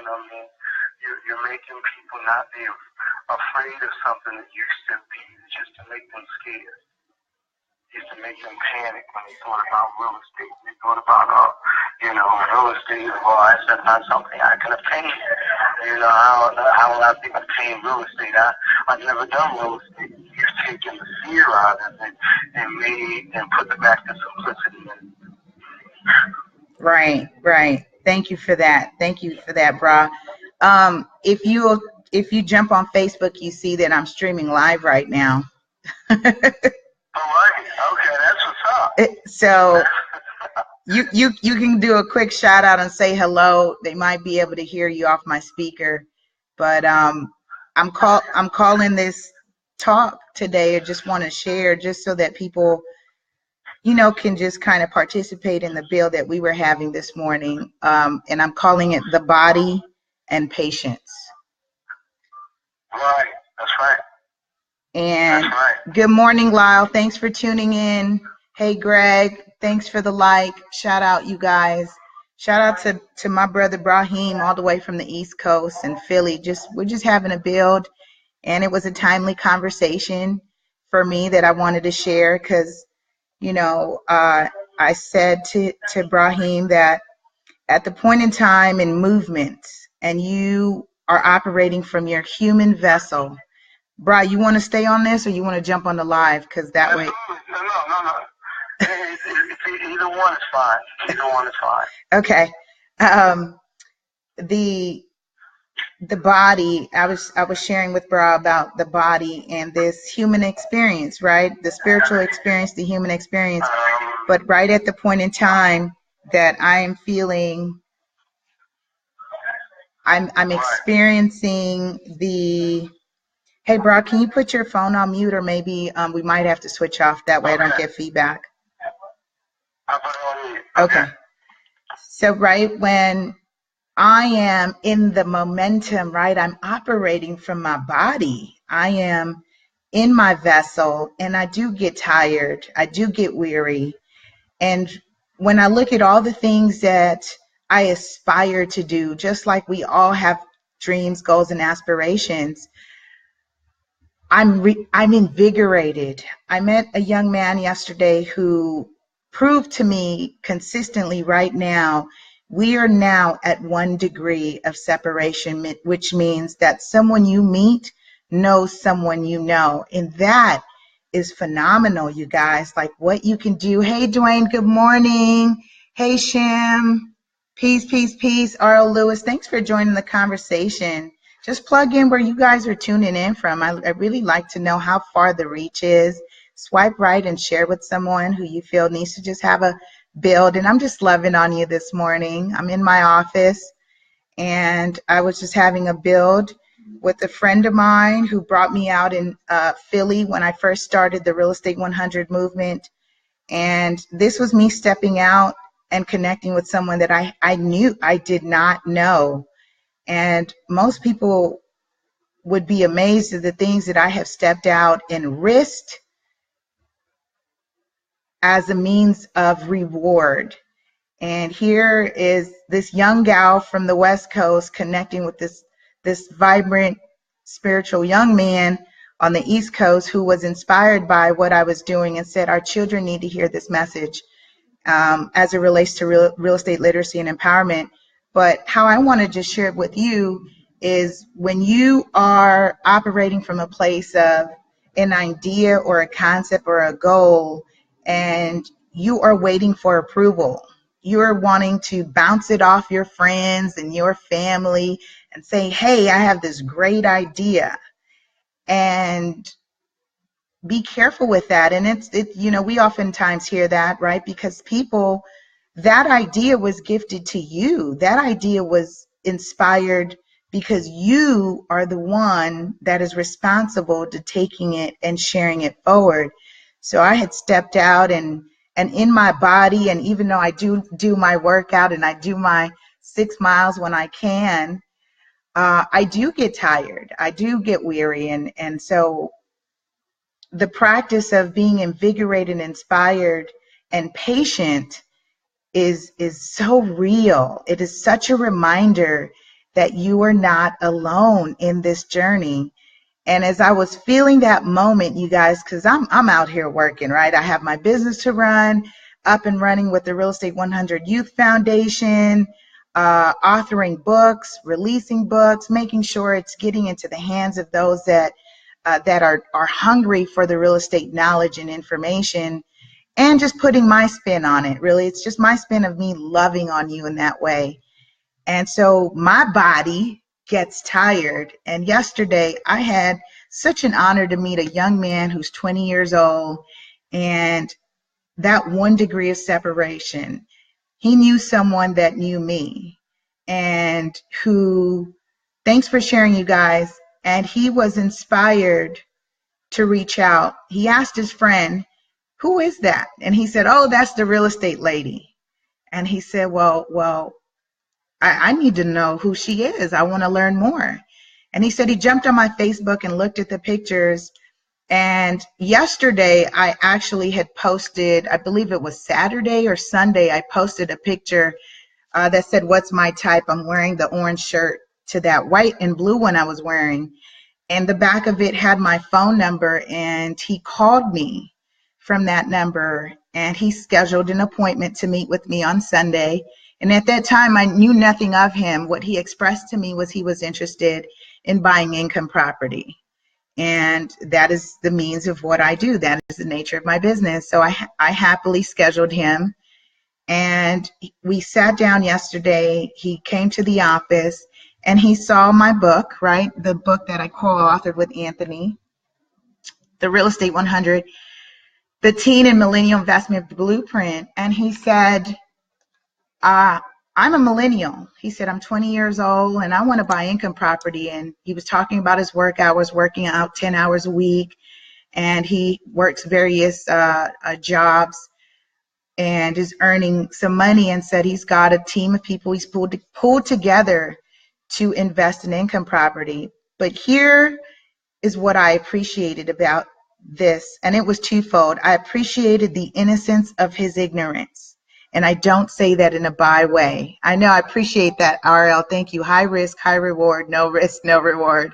You know what I mean? You're making people not be afraid of something that used to be just to make them scared. Used to make them panic when they thought about real estate. They thought about, real estate. Well, I said not something I can obtain. How will I obtain real estate? I've never done real estate. You've taken the fear out of it and put it back to simplicity. Right. Thank you for that. Bra. If you jump on Facebook, you see that I'm streaming live right now. All right. Okay, that's what's up. So you can do a quick shout out and say hello. They might be able to hear you off my speaker, but I'm calling this talk today. I just want to share just so that people, can just kind of participate in the bill that we were having this morning. And I'm calling it the body and patience. Right. That's right. And good morning, Lyle. Thanks for tuning in. Hey, Greg, thanks for the like. Shout out, you guys. Shout out to my brother Brahim all the way from the East Coast and Philly. We're just having a build, and it was a timely conversation for me that I wanted to share because, I said to Brahim that at the point in time in movement, and you are operating from your human vessel. Bri, you want to stay on this or you want to jump on the live? Because that way. No. Either one is fine. Okay. The body, I was sharing with Bra about the body and this human experience, right? The spiritual experience, the human experience. But right at the point in time that I am feeling, I'm experiencing the. Hey, Brock, can you put your phone on mute, or maybe we might have to switch off. That way I don't get feedback. I'll put it on mute. Okay. So right when I am in the momentum, right, I'm operating from my body. I am in my vessel, and I do get tired. I do get weary. And when I look at all the things that I aspire to do, just like we all have dreams, goals, and aspirations, I'm invigorated. I met a young man yesterday who proved to me consistently right now, we are now at 1 degree of separation, which means that someone you meet knows someone you know. And that is phenomenal, you guys, like what you can do. Hey, Dwayne, good morning. Hey, Shem. Peace. R.L. Lewis, thanks for joining the conversation. Just plug in where you guys are tuning in from. I really like to know how far the reach is. Swipe right and share with someone who you feel needs to just have a build. And I'm just loving on you this morning. I'm in my office, and I was just having a build with a friend of mine who brought me out in Philly when I first started the Real Estate 100 movement. And this was me stepping out and connecting with someone that I knew I did not know. And most people would be amazed at the things that I have stepped out and risked as a means of reward. And here is this young gal from the West Coast connecting with this vibrant spiritual young man on the East Coast who was inspired by what I was doing and said, our children need to hear this message as it relates to real estate literacy and empowerment. But how I want to just share it with you is when you are operating from a place of an idea or a concept or a goal, and you are waiting for approval, you're wanting to bounce it off your friends and your family and say, hey, I have this great idea. And be careful with that. And we oftentimes hear that, right? Because that idea was gifted to you. That idea was inspired because you are the one that is responsible to taking it and sharing it forward. So I had stepped out and in my body, and even though I do my workout and I do my 6 miles when I can, I do get tired. I do get weary. And so the practice of being invigorated, inspired, and patient is so real. It is such a reminder. that you are not alone in this journey. And as I was feeling that moment, you guys, because I'm out here working, right? I have my business to run, up and running with the Real Estate 100 Youth Foundation, authoring books, releasing books, making sure it's getting into the hands of those that are hungry for the real estate knowledge and information, and just putting my spin on it. Really, it's just my spin of me loving on you in that way. And so my body gets tired. And yesterday I had such an honor to meet a young man who's 20 years old, and that 1 degree of separation. He knew someone that knew me, and who, thanks for sharing, you guys. And he was inspired to reach out. He asked his friend, "Who is that?" And he said, "Oh, that's the real estate lady." And he said, well, I need to know who she is. I want to learn more. And he said he jumped on my Facebook and looked at the pictures. And yesterday I actually had posted, I believe it was Saturday or Sunday, I posted a picture that said, "What's my type?" I'm wearing the orange shirt to that white and blue one I was wearing. And the back of it had my phone number, and he called me from that number, and he scheduled an appointment to meet with me on Sunday. And at that time, I knew nothing of him. What he expressed to me was he was interested in buying income property. And that is the means of what I do. That is the nature of my business. So I happily scheduled him. And we sat down yesterday. He came to the office and he saw my book, right? The book that I co-authored with Anthony, the Real Estate 100, the Teen and Millennial Investment Blueprint. And he said, I'm a millennial. He said, I'm 20 years old and I want to buy income property. And he was talking about his work hours, working out 10 hours a week. And he works various jobs and is earning some money, and said he's got a team of people he's pulled together to invest in income property. But here is what I appreciated about this, and it was twofold. I appreciated the innocence of his ignorance, and I don't say that in a bye way. I know, I appreciate that, RL. Thank you. High risk, high reward. No risk, no reward.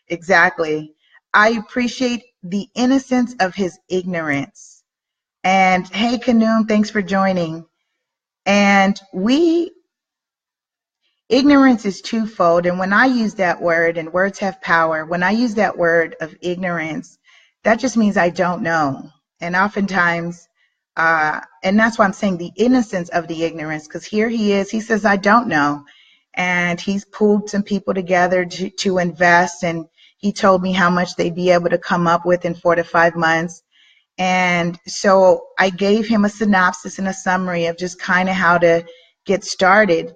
Exactly. I appreciate the innocence of his ignorance. And hey, Kanoon, thanks for joining. And ignorance is twofold. And when I use that word, and words have power, when I use that word of ignorance, that just means I don't know. And oftentimes, and that's why I'm saying the innocence of the ignorance, because here he is, he says, I don't know. And he's pulled some people together to invest. And he told me how much they'd be able to come up with in 4 to 5 months. And so I gave him a synopsis and a summary of just kind of how to get started.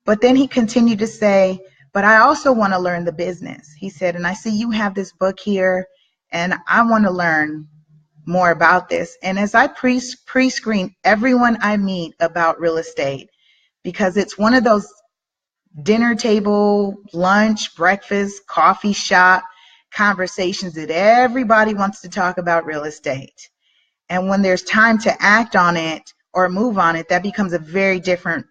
But then he continued to say, but I also want to learn the business. He said, and I see you have this book here, and I want to learn more about this. And as I pre-screen everyone I meet about real estate, because it's one of those dinner table, lunch, breakfast, coffee shop conversations that everybody wants to talk about real estate. And when there's time to act on it or move on it, that becomes a very different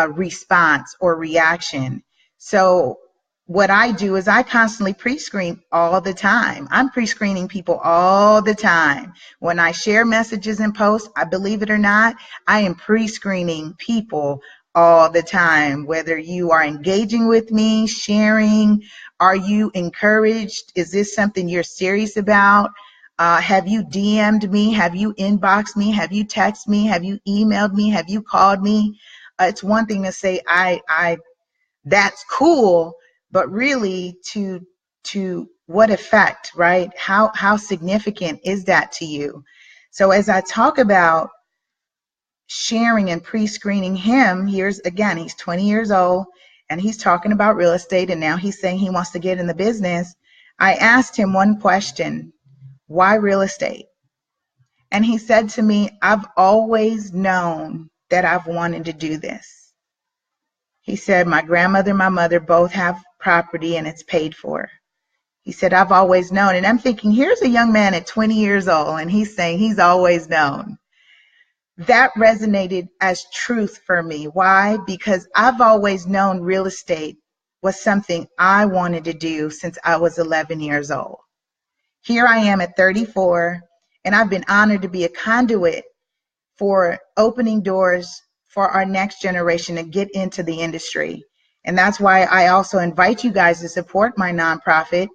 response or reaction. So what I do is I constantly pre-screen all the time. I'm pre-screening people all the time. When I share messages and posts, I believe it or not, I am pre-screening people all the time. Whether you are engaging with me, sharing, are you encouraged? Is this something you're serious about? Have you DM'd me? Have you inboxed me? Have you texted me? Have you emailed me? Have you called me? It's one thing to say, that's cool, but really to what effect, right? How significant is that to you? So as I talk about sharing and pre-screening him, here's again, he's 20 years old and he's talking about real estate, and now he's saying he wants to get in the business. I asked him one question: why real estate? And he said to me, I've always known that I've wanted to do this. He said, my grandmother and my mother both have property and it's paid for. He said, I've always known. And I'm thinking, here's a young man at 20 years old and he's saying he's always known. That resonated as truth for me. Why? Because I've always known real estate was something I wanted to do since I was 11 years old. Here I am at 34, and I've been honored to be a conduit for opening doors for our next generation to get into the industry. And that's why I also invite you guys to support my nonprofit,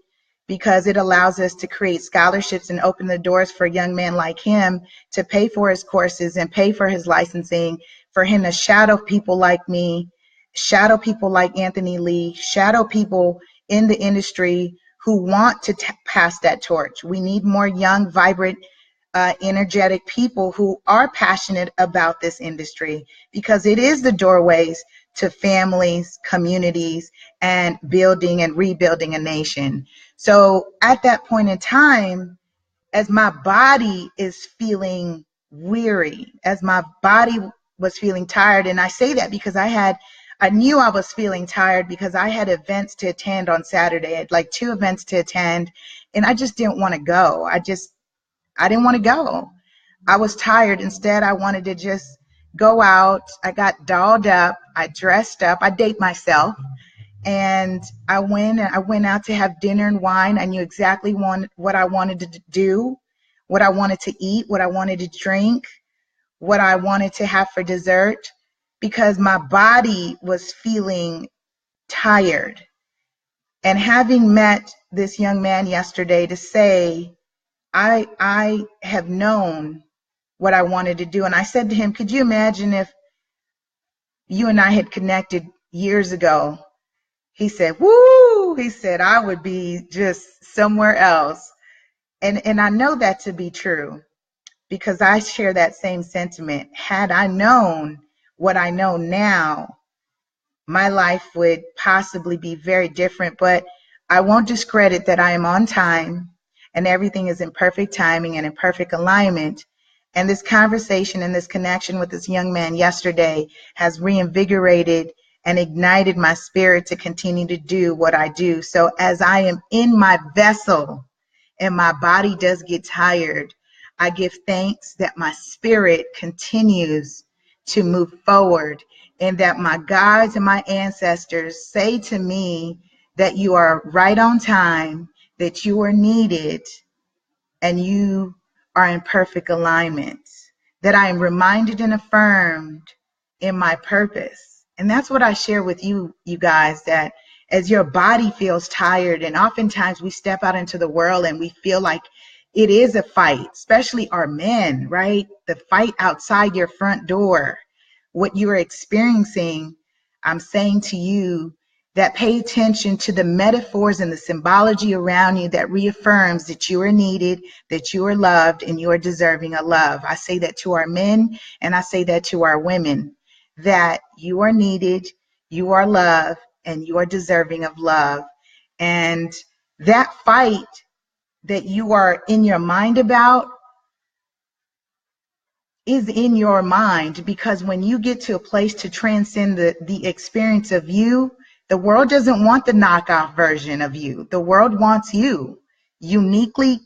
because it allows us to create scholarships and open the doors for young men like him to pay for his courses and pay for his licensing, for him to shadow people like me, shadow people like Anthony Lee, shadow people in the industry who want to pass that torch. We need more young, vibrant, energetic people who are passionate about this industry, because it is the doorways to families, communities, and building and rebuilding a nation. So at that point in time, as my body is feeling weary, as my body was feeling tired, and I say that because I knew I was feeling tired because I had events to attend on Saturday. I had like 2 events to attend, and I just didn't want to go. I didn't want to go. I was tired. Instead, I wanted to just go out. I got dolled up. I dressed up. I date myself. And I went out to have dinner and wine. I knew exactly what I wanted to do, what I wanted to eat, what I wanted to drink, what I wanted to have for dessert, because my body was feeling tired. And having met this young man yesterday to say, I have known what I wanted to do. And I said to him, could you imagine if you and I had connected years ago? He said, woo, he said, I would be just somewhere else. And I know that to be true, because I share that same sentiment. Had I known what I know now, my life would possibly be very different. But I won't discredit that I am on time and everything is in perfect timing and in perfect alignment. And this conversation and this connection with this young man yesterday has reinvigorated and ignited my spirit to continue to do what I do. So as I am in my vessel and my body does get tired, I give thanks that my spirit continues to move forward, and that my guides and my ancestors say to me that you are right on time, that you are needed, and you are in perfect alignment, that I am reminded and affirmed in my purpose. And that's what I share with you guys, that as your body feels tired, and oftentimes we step out into the world and we feel like it is a fight, especially our men, right? The fight outside your front door, what you're experiencing, I'm saying to you that pay attention to the metaphors and the symbology around you that reaffirms that you are needed, that you are loved, and you are deserving of love. I say that to our men, and I say that to our women, that you are needed, you are loved, and you are deserving of love. And that fight that you are in your mind about is in your mind, because when you get to a place to transcend the experience of you, the world doesn't want the knockoff version of you. The world wants you, uniquely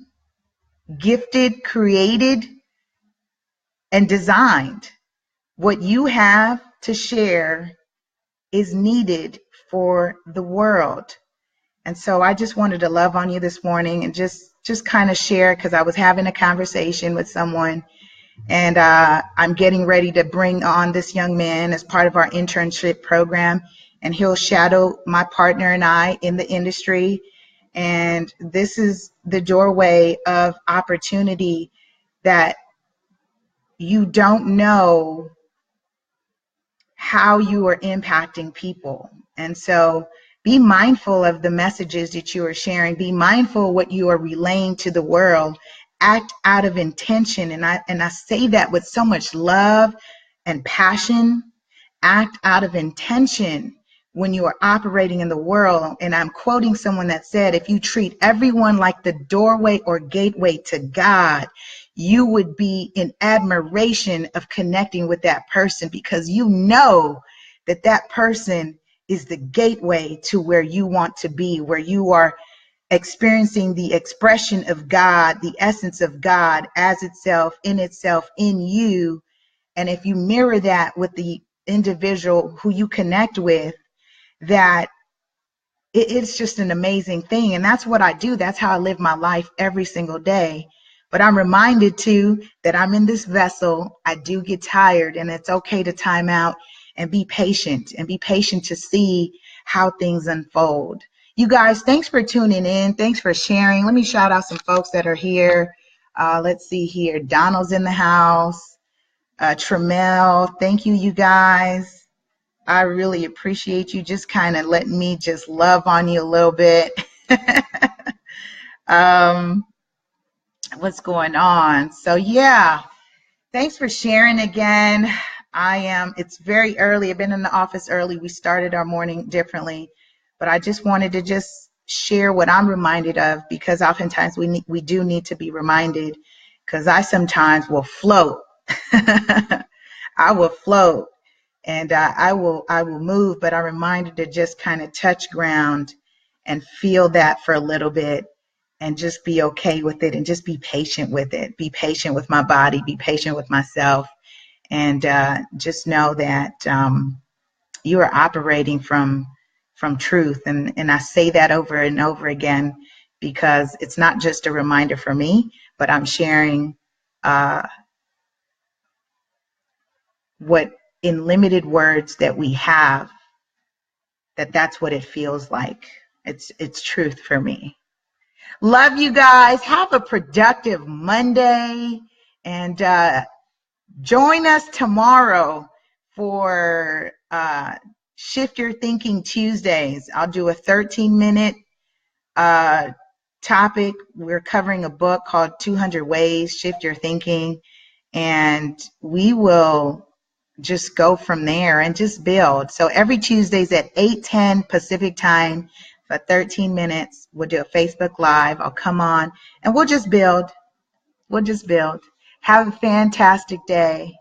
gifted, created, and designed. What you have to share is needed for the world. And so I just wanted to love on you this morning and just kind of share, because I was having a conversation with someone, and I'm getting ready to bring on this young man as part of our internship program, and he'll shadow my partner and I in the industry. And this is the doorway of opportunity that you don't know how you are impacting people. And so be mindful of the messages that you are sharing. Be mindful of what you are relaying to the world. Act out of intention. And I say that with so much love and passion. Act out of intention when you are operating in the world. And I'm quoting someone that said, if you treat everyone like the doorway or gateway to God, you would be in admiration of connecting with that person, because you know that that person is the gateway to where you want to be, where you are experiencing the expression of God, the essence of God as itself, in you. And if you mirror that with the individual who you connect with, that it's just an amazing thing. And that's what I do. That's how I live my life every single day. But I'm reminded too that I'm in this vessel. I do get tired, and it's okay to time out and be patient to see how things unfold. You guys, thanks for tuning in. Thanks for sharing. Let me shout out some folks that are here. Let's see here. Donald's in the house. Tremel, thank you, you guys. I really appreciate you just kind of letting me just love on you a little bit. What's going on? So yeah, thanks for sharing again. It's very early. I've been in the office early. We started our morning differently, but I just wanted to just share what I'm reminded of, because oftentimes we do need to be reminded, because I sometimes will float. I will float, and I will move, but I'm reminded to just kind of touch ground and feel that for a little bit, and just be okay with it, and just be patient with it. Be patient with my body, be patient with myself, and just know that you are operating from truth. And I say that over and over again, because it's not just a reminder for me, but I'm sharing what, in limited words that we have, that's what it feels like. It's truth for me. Love you guys. Have a productive Monday, and join us tomorrow for Shift Your Thinking Tuesdays. I'll do a 13-minute topic. We're covering a book called 200 Ways Shift Your Thinking, and we will just go from there and just build. So every Tuesdays at 8:10 Pacific time for 13 minutes, we'll do a Facebook Live. I'll come on and we'll just build. We'll just build. Have a fantastic day.